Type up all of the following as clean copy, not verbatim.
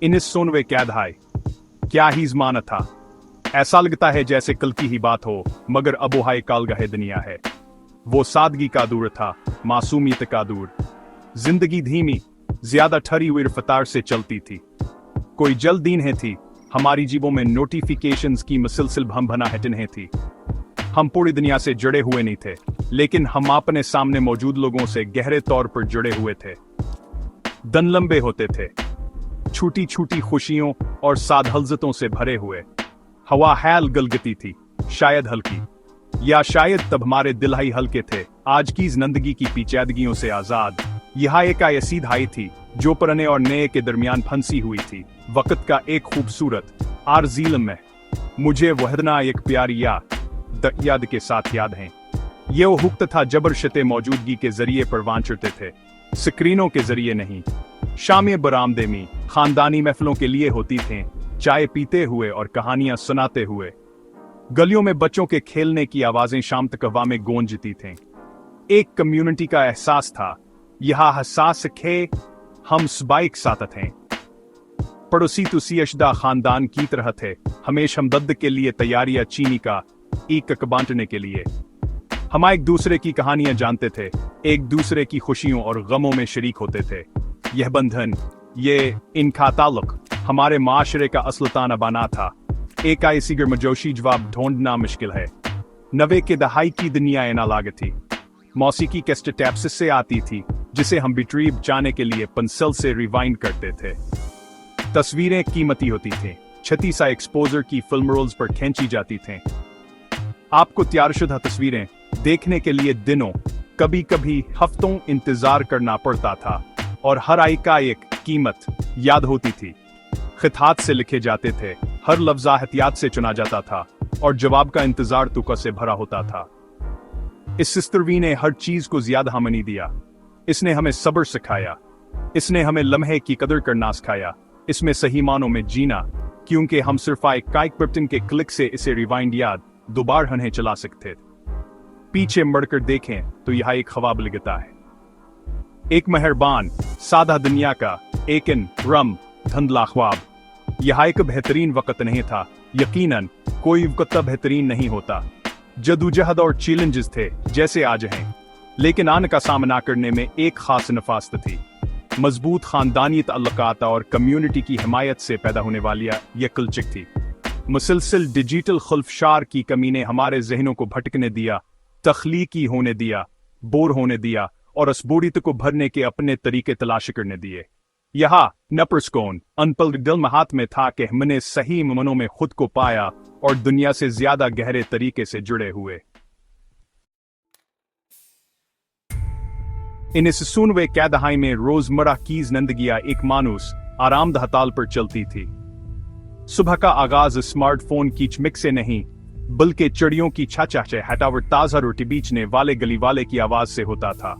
इनिस सोनवे कैद हाय, क्या ही ज़माना था। ऐसा लगता है जैसे कल की ही बात हो, मगर अब हाय काल गहे दुनिया है। वो सादगी का दूर था, मासूमियत का दूर। जिंदगी धीमी, ज्यादा ठहरी हुई रफ्तार से चलती थी। कोई जल्दी नहीं थी, हमारी जीबों में नोटिफिकेशंस की मुसलसल भनभनाहट नहीं थी। हम पूरी दुनिया से जुड़े हुए नहीं थे, लेकिन हम अपने सामने मौजूद लोगों से गहरे तौर पर जुड़े हुए थे। दिन लंबे होते थे, छोटी छोटी खुशियों और सादहलजतों से भरे हुए। हवा हैल गलगती थी, शायद हल्की, या शायद तब हमारे दिल ही हल्के थे, आज की जिंदगी की पेचीदगियों से आजाद। यह एक ऐसी धाई थी जो पुराने और नए के दरमियान फंसी हुई थी, वक्त का एक खूबसूरत आरज़ी लम्हा। मुझे वहदना एक प्यारी याद के साथ याद है। ये वो वक्त था जब रिश्ते मौजूदगी के जरिए परवान चढ़ते थे, स्क्रीनों के जरिए नहीं। शामें बरामदे में खानदानी महफिलों के लिए होती थीं, चाय पीते हुए और कहानियां सुनाते हुए। गलियों में बच्चों के खेलने की आवाजें शाम तक हवा में गूंजती थीं। एक कम्युनिटी का एहसास था, यह हसास खे हम स्बाइक साथ थे। पड़ोसी तुसी अशदा खानदान की तरह थे, हमेशा हमदर्द के लिए तैयारियां चीनी का एक बांटने के लिए। हम एक दूसरे की कहानियां जानते थे, एक दूसरे की खुशियों और गमों में शरीक होते थे। यह बंधन, ये इनका ताल्लुक हमारे माशरे का असल ताना बना था। एक ऐसी गर्मजोशी जवाब ढूंढना मुश्किल है। नवे के दहाई की दुनिया ना लागत थी। मौसीकी कैसेट टैप्स से आती थी, जिसे हम रिट्रीव जाने के लिए पेंसिल से रिवाइंड करते थे। तस्वीरें कीमती होती थीं, छती सा एक्सपोजर की फिल्म रोल्स पर खींची जाती थीं। आपको तैयारशुदा तस्वीरें देखने के लिए दिनों, कभी कभी हफ्तों इंतजार करना पड़ता था, और हर आई का एक कीमत याद होती थी। खिताब से लिखे जाते थे, हर लफ्ज़ एहतियात से चुना जाता था, और जवाब का इंतजार तुका से भरा होता था। इस सिस्तरवी ने हर चीज को ज्यादा हमनी दिया। इसने हमें सब्र सिखाया, इसने हमें लम्हे की कदर करना सिखाया, इसमें सही मानों में जीना, क्योंकि हम सिर्फ एक बटन के क्लिक से इसे रिवाइंड याद दोबारा नहीं चला सकते। पीछे मुड़कर देखें तो यह एक ख्वाब लगता है, एक मेहरबान सादा दुनिया का एक रम धुंधला ख्वाब। यह एक बेहतरीन वक्त नहीं था, यकीनन कोई वक्त बेहतरीन नहीं होता। जदोजहद और चैलेंजेस थे जैसे आज हैं, लेकिन आन का सामना करने में एक खास नफास्त थी। मजबूत खानदानी ताल्लुकात और कम्युनिटी की हिमायत से पैदा होने वाली यह कल्चर थी। मुसलसल डिजिटल खुल्फशार की कमी ने हमारे जहनों को भटकने दिया, तख्लीकी होने दिया, बोर होने दिया, और असबूरियत को भरने के अपने तरीके तलाश करने दिए। यहाँ नपरस्कोन अनपल दिल में हाथ में था कि हमने सही मनों में खुद को पाया और दुनिया से ज्यादा गहरे तरीके से जुड़े हुए। इन सुनवे कैदहाई में रोजमर्रा की जिंदगियां एक मानूस आरामदह ताल पर चलती थी। सुबह का आगाज स्मार्टफोन की चमक से नहीं, बल्कि चिड़ियों की छाछाचे हटावर ताजा रोटी बेचने वाले गली वाले की आवाज से होता था।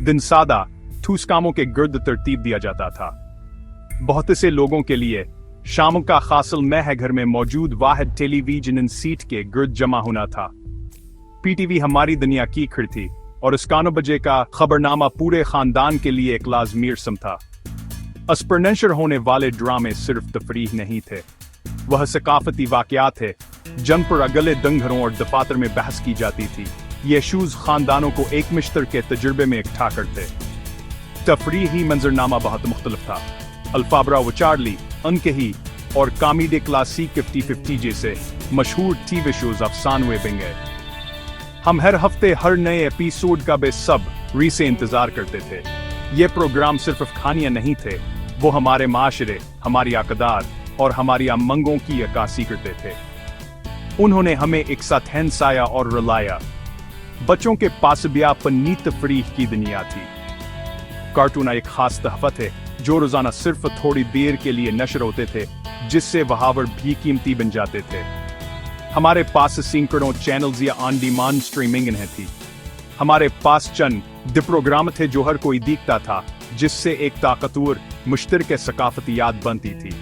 दिन सादा ठूस कामों के गिर्द तरतीब दिया जाता था। बहुत से लोगों के लिए शाम का खासल मह घर में मौजूद वाहिद टेलीविजन सीट के गिर्द जमा होना था। पीटीवी हमारी दुनिया की खिड़ थी, और इस 9 बजे का खबरनामा पूरे खानदान के लिए एक लाजमी रस्म था। इस पर नशर होने वाले ड्रामे सिर्फ तफरीह नहीं थे, वह सकाफती वाकयात थे जिन पर अगले दंगरों और दफातर में बहस की जाती थी। ये शूज खानदानों को एक मिश्तर के तजुर्बे में इकट्ठा करते। तफरीही मंजरनामा बहुत मुख्तलिफ था। अल्फाब्रा व चार्ली, अनकही और कॉमेडी क्लासिक 50-50 जैसे मशहूर टीवी शोज अफसानवे बन गए। हम हर हफ्ते हर नए एपिसोड का बेसब्री से इंतजार करते थे। ये प्रोग्राम सिर्फ कहानियां नहीं थे, वो हमारे माशरे, हमारी अक़दार और हमारी अमंगों की अक्कासी करते थे। उन्होंने हमें एक साथ हंसाया और रुलाया। बच्चों के पास भी अपनी तफरीह की दुनिया थी। कार्टून एक खास तहफत है जो रोजाना सिर्फ थोड़ी देर के लिए नशर होते थे, जिससे वहावर भी कीमती बन जाते थे। हमारे पास सैकड़ों चैनल्स या ऑन डिमांड स्ट्रीमिंग नहीं थी। हमारे पास चंद प्रोग्राम थे जो हर कोई देखता था, जिससे एक ताकतवर मुश्तरक सकाफती याद बनती थी।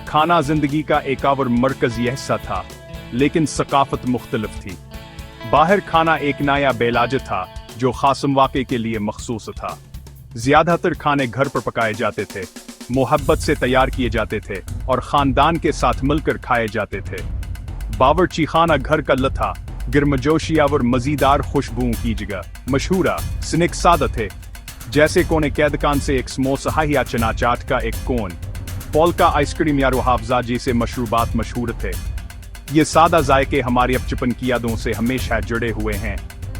खाना जिंदगी का एक और मरकजी हिस्सा था, लेकिन सकाफत मुख्तलिफ थी। बाहर खाना एक नया बेलाज था जो खास वाक़े के लिए मखसूस था। ज्यादातर खाने घर पर पकाए जाते थे, मोहब्बत से तैयार किए जाते थे और खानदान के साथ मिलकर खाए जाते थे। बावर्ची खाना घर का लथा गिरमजोशिया और मजीदार खुशबुओं की जगह मशहूरा स्नैक सादा थे, जैसे कोने कैदकान से एक समोसा या चना चाट का एक कोन, पोल्का आइसक्रीम या रुहाफजा जैसे मशरूबात मशहूर थे। ये सादा जायके हमारी अपचपन की यादों से हमेशा जुड़े हुए हैं।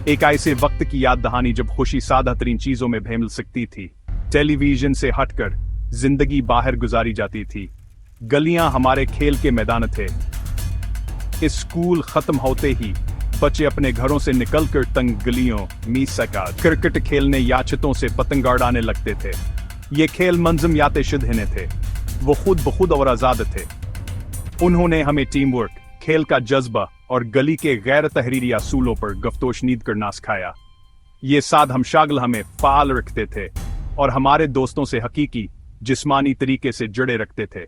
एक ऐसे वक्त की याद दहानी जब खुशी सादा तरीन चीजों में भी मिल सकती थी। टेलीविजन से हटकर जिंदगी बाहर गुजारी जाती थी। गलियां हमारे खेल के मैदान थे। स्कूल खत्म होते ही बच्चे अपने घरों से निकलकर तंग गलियों मीसका क्रिकेट खेलने या छतों से पतंग उड़ाने लगते थे। ये खेल मंजम याते शुद्ध थे। वो खुद बखुद और आजाद थे। उन्होंने हमें टीम वर्क, खेल का जज्बा और गली के गैर तहरीरी असूलों पर गफ्तोशनीद करना सिखाया। ये साद हम शागल हमें फाल रखते थे और हमारे दोस्तों से हकीकी जिस्मानी तरीके से जुड़े रखते थे।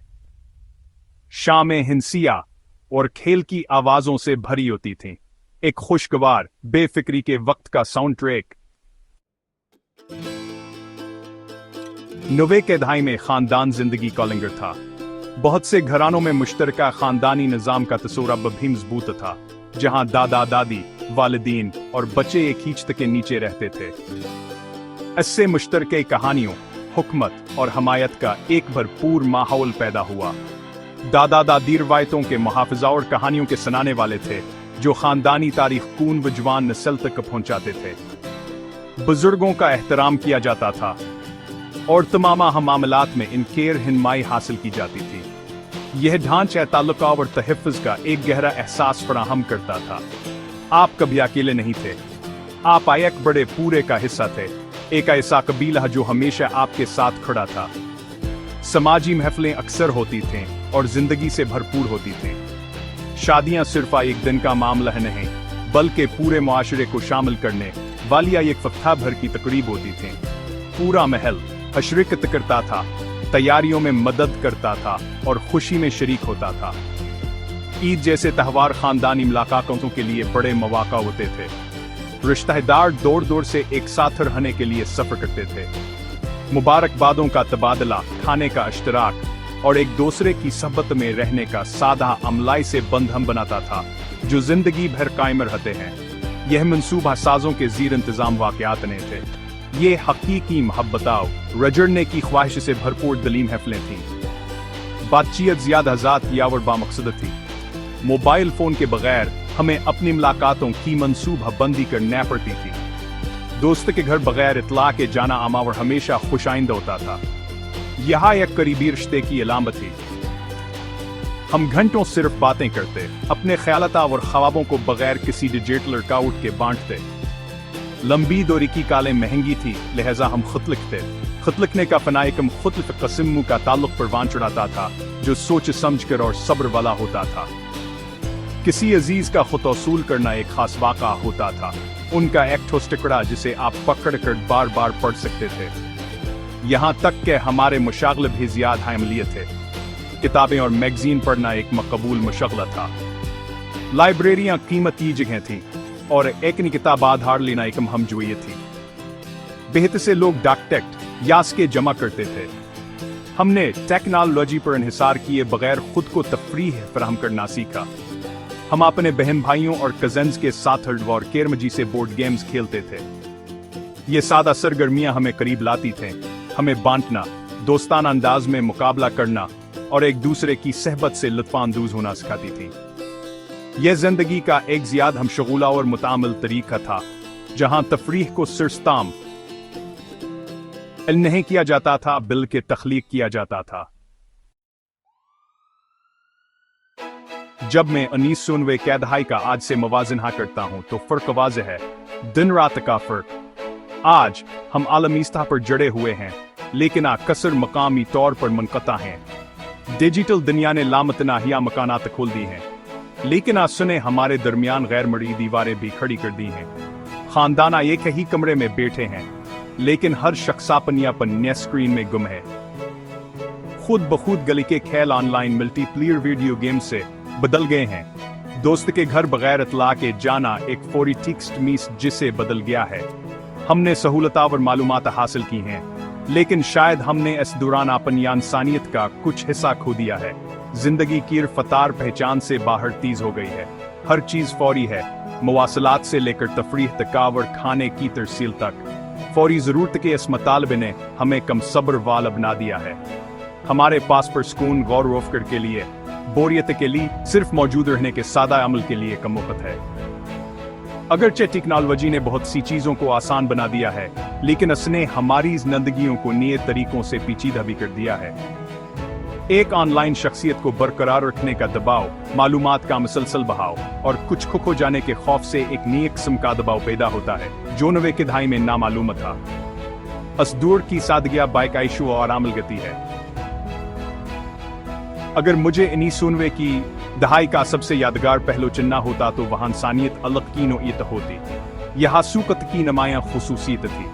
शामें हिंसिया और खेल की आवाजों से भरी होती थीं। एक खुशगवार बेफिक्री के वक्त का साउंड ट्रैक। 90 के दहाई में खानदान जिंदगी का लंगर था। बहुत से घरानों में मुश्तरका खानदानी निजाम का तस्वूर अब भी मजबूत था, जहां दादा दादी, वालिदीन और बच्चे एक ही छत के नीचे रहते थे। इससे मुश्तरके कहानियों, हुकमत और हमायत का एक भरपूर माहौल पैदा हुआ। दादा दादी रवायतों के मुहाफिजा और कहानियों के सुनाने वाले थे, जो खानदानी तारीख कून व जवान नस्ल तक पहुंचाते थे। बुजुर्गों का एहतराम किया जाता था और तमाम मामलात में इनकेर हिनमाई हासिल की जाती थी। यह ढांचा ताल्लुका और तहफ़्फ़ुज़ का एक गहरा एहसास फराहम करता था। आप कभी अकेले नहीं थे, आप एक बड़े पूरे का हिस्सा थे, एक ऐसा कबीला जो हमेशा आपके साथ खड़ा था। समाजी महफिलें अक्सर होती थीं और जिंदगी से भरपूर होती थीं। शादियां सिर्फ एक दिन का मामला नहीं, बल्कि पूरे मुआशरे को शामिल करने वाली एक हफ्ता भर की तकरीब होती थी। पूरा महल अशरकत करता था, तैयारियों में मदद करता था और खुशी में शरीक होता था। ईद जैसे त्यौहार खानदानी मुलाकातों के लिए बड़े मौका होते थे। रिश्तेदार दूर दूर से एक साथ रहने के लिए सफर करते थे। मुबारकबादों का तबादला, खाने का इश्तराक और एक दूसरे की सहबत में रहने का सादा अमलाई से बंधन बनाता था, जो जिंदगी भर कायम रहते हैं। यह मंसूबा साजों के जीर इंतजाम वाकयात नहीं थे। ये हकीकी मोहब्बताओं, रजड़ने की ख्वाहिश से भरपूर दलीम महफिलें थीं। बातचीत ज़्यादा आज़ाद या और बामकसद थी। मोबाइल फोन के बगैर हमें अपनी मुलाकातों की मंसूबा बंदी करना पड़ती थी। दोस्त के घर बगैर इतला के जाना आमा और हमेशा खुशाइंदा होता था। यह एक करीबी रिश्ते की अलामत थी। हम घंटों सिर्फ बातें करते, अपने ख्यालात और ख्वाबों को बगैर किसी डिजिटल रुकावट के बांटते। लंबी दूरी की कालें महंगी थी, लिहाजा हम खुद लिखते। खुद लिखने का फनाइकम खुद कस्म का ताल्लुक परवान चढ़ाता था, जो सोच समझकर और सब्र वाला होता था। किसी अजीज का खुद वसूल करना एक खास वाक़ा होता था। उनका एक ठोस टुकड़ा जिसे आप पकड़ कर बार बार पढ़ सकते थे। यहाँ तक कि हमारे मुशागले भी ज़्यादा अहमियत थे। किताबें और मैगजीन पढ़ना एक मकबूल मुशगला था। लाइब्रेरियाँ कीमती जगह थीं और एक नई किताब आधार लेना एक हमजोइयत थी। बेहतर से लोग डाक टिकट यास्के जमा करते थे। हमने टेक्नोलॉजी पर इंहिसार किए बगैर खुद को तफरीह फराहम करना सीखा। हम अपने बहन भाइयों और कजन्स के साथ और केरमजी से बोर्ड गेम्स खेलते थे। ये सादा सरगर्मियां हमें करीब लाती थे, हमें बांटना, दोस्ताना अंदाज में मुकाबला करना और एक दूसरे की सहबत से लुत्फानंदोज होना सिखाती थी। यह जिंदगी का एक ज़्यादा हमशगूला और मुतामिल तरीका था, जहां तफरीह को सिर्स्ताम नहीं किया जाता था, बल्कि तख्लीक किया जाता था। जब मैं 1990 के दहाई का आज से मवाजना करता हूं तो फर्क वाज़ेह है, दिन रात का फर्क। आज हम आलमी सतह पर जड़े हुए हैं, लेकिन कसर मकामी तौर पर मुनक़ता हैं। डिजिटल दुनिया ने लामतनाहिया मकानात खोल दी हैं, लेकिन आज सुने हमारे दरमियान गैर मरी दीवारें भी खड़ी कर दी हैं। खानदाना एक ही कमरे में बैठे हैं, लेकिन हर शख्स अपनी स्क्रीन में गुम है। खुद बखुद गली के खेल ऑनलाइन मल्टीप्लेयर वीडियो गेम से बदल गए हैं। दोस्त के घर बगैर इतला के जाना एक फौरी टेक्स्ट मैसेज जिसे बदल गया है। हमने सहूलत और मालूमात हासिल की हैं, लेकिन शायद हमने इस दौरान अपनी इंसानियत का कुछ हिस्सा खो दिया है। जिंदगी की रफ्तार पहचान से बाहर तेज हो गई है। हर चीज फौरी है, मवासलात से लेकर तफरीह तकाव और खाने की तरसील तक। फौरी जरूरत के इस मतालबे ने हमें कम सब्र वाला बना दिया है। हमारे पास पर सुकून गौर वफकर के लिए, बोरियत के लिए, सिर्फ मौजूद रहने के सादा अमल के लिए कम वक्त है। अगरचे टेक्नोलॉजी ने बहुत सी चीजों को आसान बना दिया है, लेकिन इसने हमारी जिंदगियों को नए तरीकों से पेचीदा भी कर दिया है। एक ऑनलाइन शख्सियत को बरकरार रखने का दबाव, मालूमात का मुसलसल बहाव और कुछ खो जाने के खौफ से एक नई किस्म का दबाव पैदा होता है, जो नवे की दहाई में नामालूम था। असदूर की सादगियां बायकाइशु और आमल गति है। अगर मुझे इन्हीं सुनवे की दहाई का सबसे यादगार पहलू चुनना होता तो वहां इंसानियत अलग की नोयत होती। यह सूकत की नुमायां खुसूसियत थी।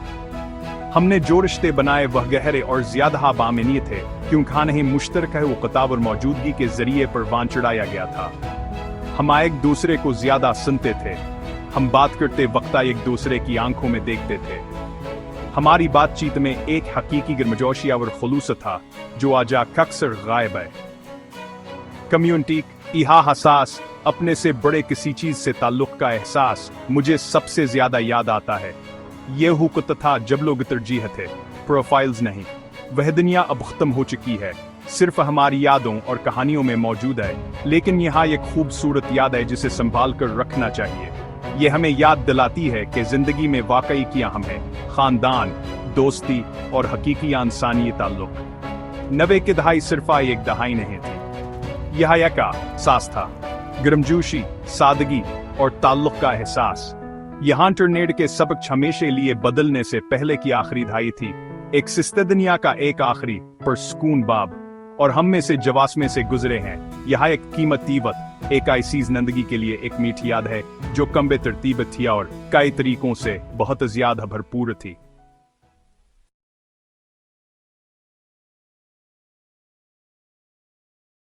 हमने जो रिश्ते बनाए वह गहरे और ज्यादा बामिनी थे, क्योंकि खाने मुश्तरक वक़्ताव और मौजूदगी के जरिए परवान चढ़ाया गया था। हम एक दूसरे को ज्यादा सुनते थे, हम बात करते वक्त एक दूसरे की आंखों में देखते थे। हमारी बातचीत में एक हकीकी गर्मजोशिया और खुलूस था, जो आज अक्सर गायब है। कम्युनिटी इहा हसास, अपने से बड़े किसी चीज से ताल्लुक का एहसास मुझे सबसे ज्यादा याद आता है। यह हुकूमत था जब लोग तरजीह थे, प्रोफाइल्स नहीं। वह दुनिया अब खत्म हो चुकी है, सिर्फ हमारी यादों और कहानियों में मौजूद है। लेकिन यहाँ एक खूबसूरत याद है जिसे संभाल कर रखना चाहिए। ये हमें याद दिलाती है कि जिंदगी में वाकई क्या हम है, खानदान, दोस्ती और हकीकी इंसानी ताल्लुक। नवे की दहाई सिर्फ एक दहाई नहीं थी, यह एक एहसास था, गर्मजोशी, सादगी और ताल्लुक का एहसास। यहाँ इंटरनेट के सबक हमेशा लिए बदलने से पहले की आखिरी दहाई थी, एक सिस्ते दुनिया का एक आखिरी पर सुकून बाब, और हम में से जवास में से गुजरे हैं। यह एक कीमती वक्त, एक ऐसी जिंदगी के लिए एक मीठी याद है जो कम बेतरतीब थी और कई तरीकों से बहुत ज्यादा भरपूर थी।